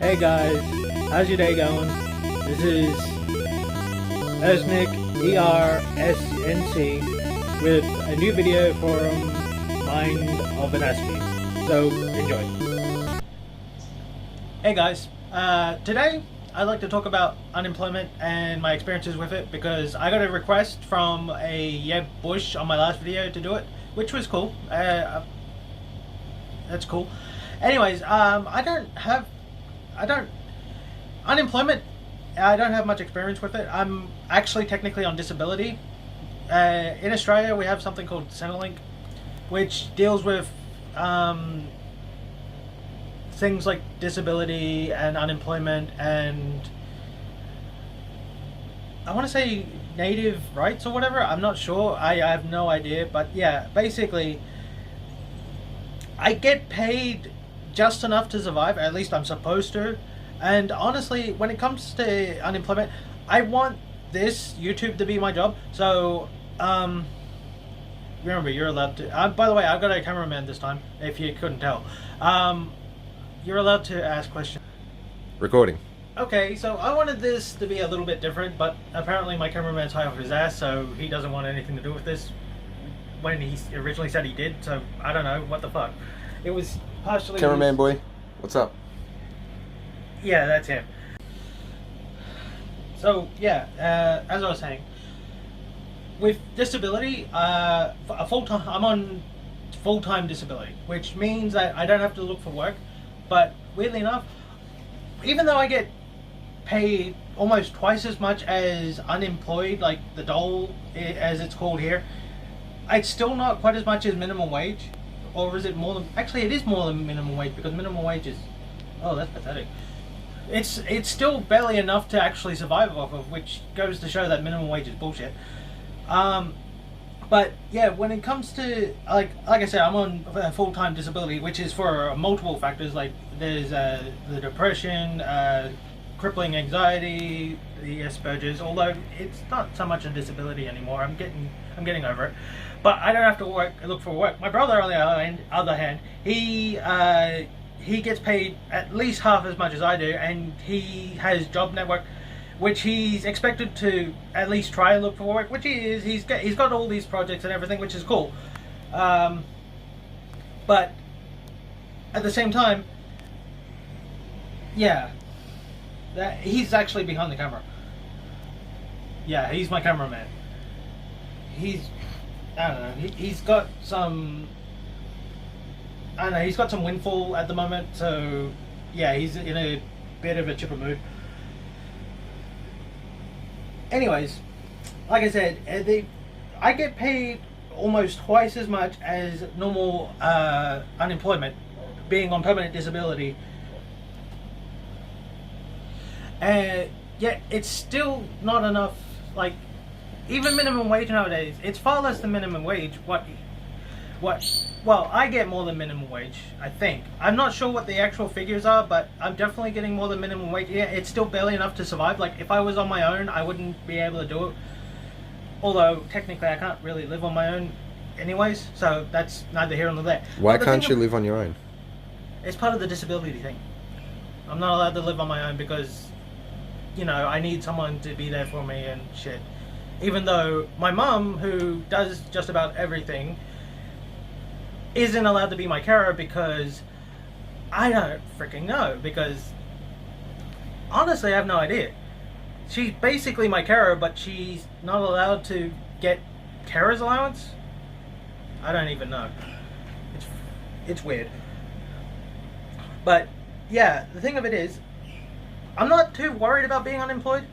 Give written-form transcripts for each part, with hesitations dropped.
Hey guys, how's your day going? This is Ersnick, ERSNC, with a new video from Mind of an Aspie. So, enjoy. Hey guys, today I'd like to talk about unemployment and my experiences with it because I got a request from a Jeb Bush on my last video to do it, which was cool. That's cool. Anyways, unemployment, I don't have much experience with it. I'm actually technically on disability. In Australia, we have something called Centrelink, which deals with things like disability and unemployment and I want to say native rights or whatever. I'm not sure. I have no idea. But yeah, basically, I get paid just enough to survive. At least I'm supposed to. And honestly, when it comes to unemployment, I want this YouTube to be my job. So, remember, you're allowed to... by the way, I've got a cameraman this time, if you couldn't tell. You're allowed to ask questions. Recording. Okay, so I wanted this to be a little bit different, but apparently my cameraman's high off his ass, so he doesn't want anything to do with this when he originally said he did, so I don't know, what the fuck. It was partially... Cameraman boy, what's up? Yeah, that's him. So, yeah, as I was saying, with disability, I'm on full-time disability, which means that I don't have to look for work, but weirdly enough, even though I get paid almost twice as much as unemployed, like the dole, as it's called here, it's still not quite as much as minimum wage. Or is it more than... Actually, it is more than minimum wage, because minimum wage is... Oh, that's pathetic. It's still barely enough to actually survive off of, which goes to show that minimum wage is bullshit. But yeah, when it comes to like I said, I'm on a full-time disability, which is for multiple factors. Like there's the depression, crippling anxiety, the Asperger's. Although it's not so much a disability anymore. I'm getting over it. But I don't have to look for work. My brother, on the other hand, he gets paid at least half as much as I do, and he has Job Network, which he's expected to at least try and look for work, which he is. He's got all these projects and everything, which is cool. But at the same time, yeah, he's actually behind the camera. Yeah, he's my cameraman. I don't know. He's got some... I don't know, he's got some windfall at the moment, so yeah, he's in a bit of a chipper mood. Anyways, like I said, I get paid almost twice as much as normal unemployment, being on permanent disability. And yet, it's still not enough. Like, even minimum wage nowadays, it's far less than minimum wage. Well, I get more than minimum wage, I think. I'm not sure what the actual figures are, but I'm definitely getting more than minimum wage. Yeah, it's still barely enough to survive. Like, if I was on my own, I wouldn't be able to do it. Although, technically, I can't really live on my own anyways, so that's neither here nor there. Why can't you live on your own? It's part of the disability thing. I'm not allowed to live on my own because, you know, I need someone to be there for me and shit. Even though my mum, who does just about everything, isn't allowed to be my carer because I don't freaking know, because honestly I have no idea. She's basically my carer, but she's not allowed to get carer's allowance. I don't even know. It's weird. But yeah, the thing of it is, I'm not too worried about being unemployed.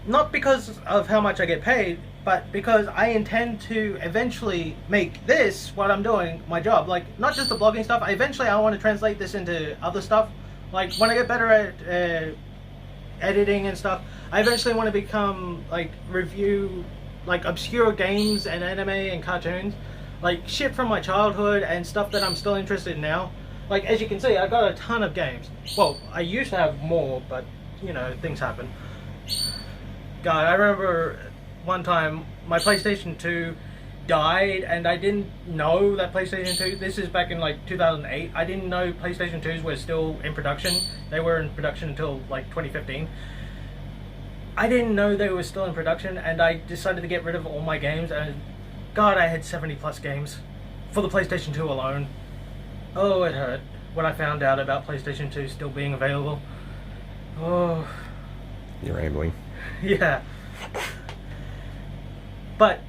Not because of how much I get paid, but because I intend to eventually make this, what I'm doing, my job. Like, not just the blogging stuff. Eventually I want to translate this into other stuff. Like, when I get better at editing and stuff, I eventually want to become, like, review, like, obscure games and anime and cartoons. Like, shit from my childhood and stuff that I'm still interested in now. Like, as you can see, I've got a ton of games. Well, I used to have more, but, you know, things happen. God, I remember one time my PlayStation 2 died and I didn't know that PlayStation 2, this is back in like 2008, I didn't know PlayStation 2s were still in production. They were in production until like 2015. I didn't know they were still in production, and I decided to get rid of all my games, and God, I had 70 plus games for the PlayStation 2 alone. Oh, it hurt when I found out about PlayStation 2 still being available. Oh. You're rambling. Yeah. But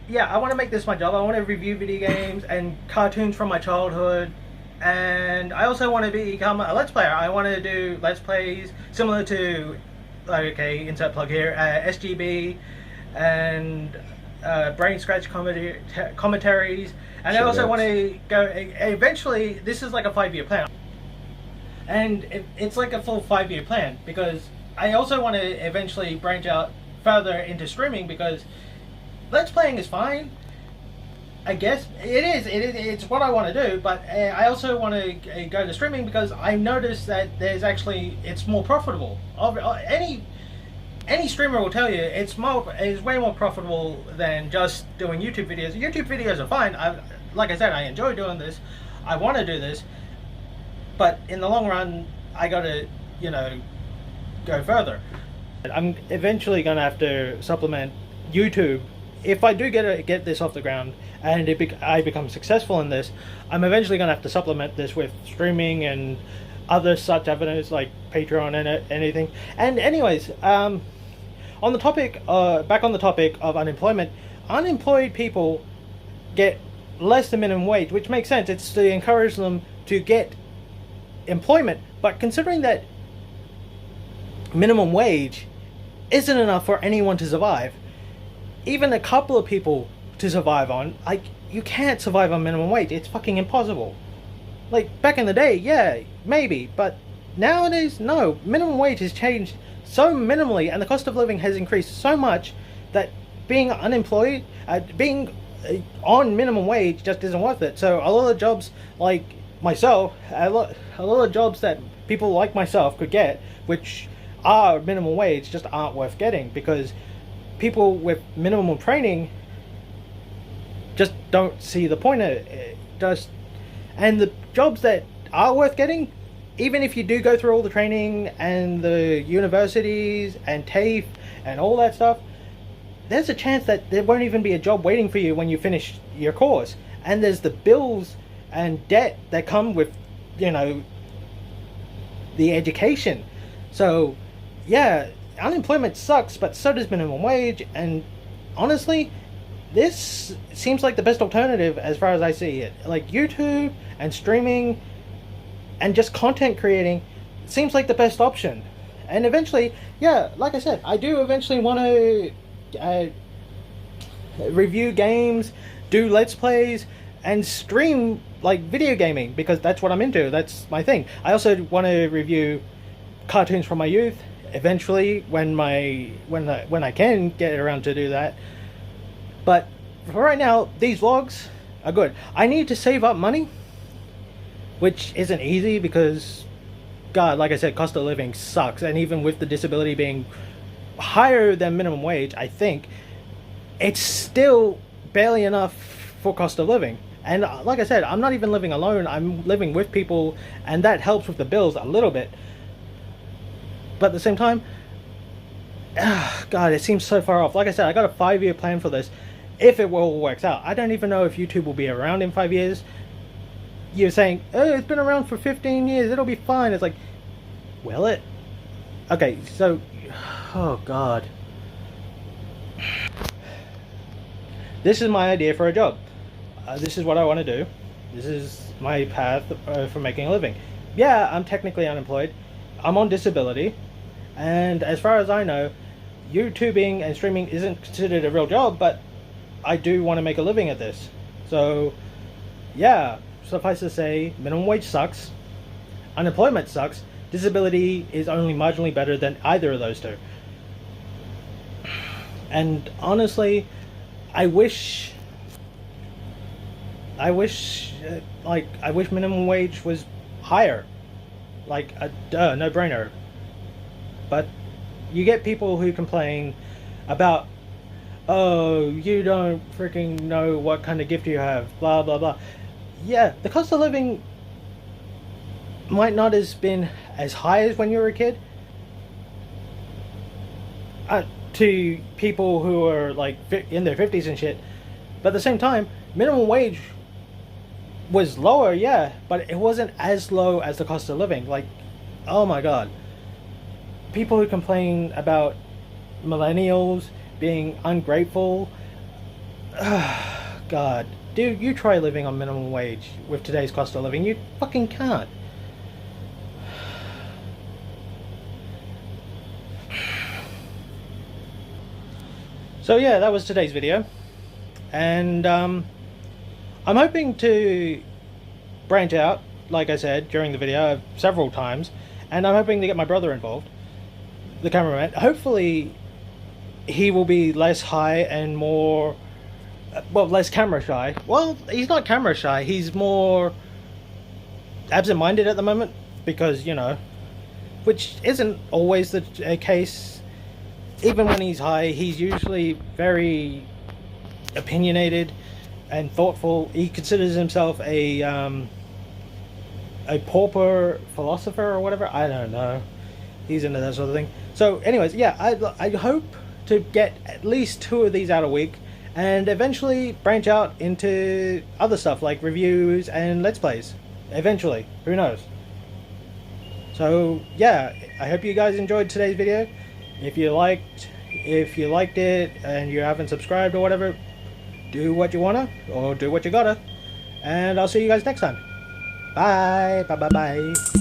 yeah, I want to make this my job. I want to review video games and cartoons from my childhood, and I also want to become a Let's Player. I want to do Let's Plays similar to, okay, insert plug here, SGB and Brain Scratch commentaries, and I also want to go, eventually, this is like a 5-year plan, and it's like a full 5-year plan, because I also want to eventually branch out further into streaming, because Let's Playing is fine, I guess. It's what I want to do, but I also want to go to streaming because I noticed that it's more profitable. Any streamer will tell you it's way more profitable than just doing YouTube videos. YouTube videos are fine. Like I said, I enjoy doing this. I want to do this, but in the long run, I got to, go further. I'm eventually going to have to supplement YouTube. If I do get this off the ground and I become successful in this, I'm eventually going to have to supplement this with streaming and other such avenues like Patreon and anything. And anyways, on the topic, back on the topic of unemployment, unemployed people get less than minimum wage, which makes sense. It's to encourage them to get employment. But considering that minimum wage isn't enough for anyone to survive, even a couple of people to survive on, you can't survive on minimum wage. It's fucking impossible. Like, back in the day, yeah, maybe, but nowadays, no. Minimum wage has changed so minimally, and the cost of living has increased so much that being unemployed, being on minimum wage just isn't worth it. So a lot of jobs like myself, a lot of jobs that people like myself could get, which are minimum wage, just aren't worth getting, because people with minimum training just don't see the point of it. And the jobs that are worth getting, even if you do go through all the training and the universities and TAFE and all that stuff, there's a chance that there won't even be a job waiting for you when you finish your course. And there's the bills and debt that come with, the education. So, yeah, unemployment sucks, but so does minimum wage. And honestly, this seems like the best alternative as far as I see it. Like, YouTube and streaming and just content creating seems like the best option. And eventually, yeah, like I said, I do eventually want to review games, do Let's Plays, and stream like video gaming, because that's what I'm into. That's my thing. I also want to review cartoons from my youth eventually when I can get around to do that. But for right now, these vlogs are good. I need to save up money, which isn't easy because, God, like I said, cost of living sucks. And even with the disability being higher than minimum wage, I think, it's still barely enough for cost of living. And like I said, I'm not even living alone. I'm living with people, and that helps with the bills a little bit. But at the same time, God, it seems so far off. Like I said, I got a 5-year plan for this, if it all works out. I don't even know if YouTube will be around in 5 years. You're saying, oh, it's been around for 15 years, it'll be fine. It's like, will it? Okay, so, oh God. This is my idea for a job. This is what I want to do. This is my path for making a living. Yeah, I'm technically unemployed. I'm on disability. And as far as I know, YouTubing and streaming isn't considered a real job, but I do want to make a living at this. So, yeah, suffice to say, minimum wage sucks, unemployment sucks, disability is only marginally better than either of those two. And honestly, I wish minimum wage was higher, like a no-brainer. But you get people who complain about oh, you don't freaking know what kind of gift you have, blah blah blah. Yeah, the cost of living might not have been as high as when you were a kid. To people who are like in their 50s and shit, but at the same time, minimum wage was lower, yeah, but it wasn't as low as the cost of living. Like, oh my god, people who complain about millennials being ungrateful. God, dude, you try living on minimum wage with today's cost of living. You fucking can't. So yeah, that was today's video, and I'm hoping to branch out, like I said during the video, several times, and I'm hoping to get my brother involved, the cameraman. Hopefully he will be less high and more, well, less camera shy. Well, he's not camera shy, he's more absent-minded at the moment, because, you know, which isn't always the case. Even when he's high, he's usually very opinionated and thoughtful. He considers himself a pauper philosopher or whatever. I don't know. He's into that sort of thing. So anyways, yeah, I hope to get at least 2 of these out a week, and eventually branch out into other stuff like reviews and Let's Plays. Eventually. Who knows? So yeah, I hope you guys enjoyed today's video. If you liked it and you haven't subscribed or whatever, do what you wanna, or do what you gotta, and I'll see you guys next time. Bye bye bye bye.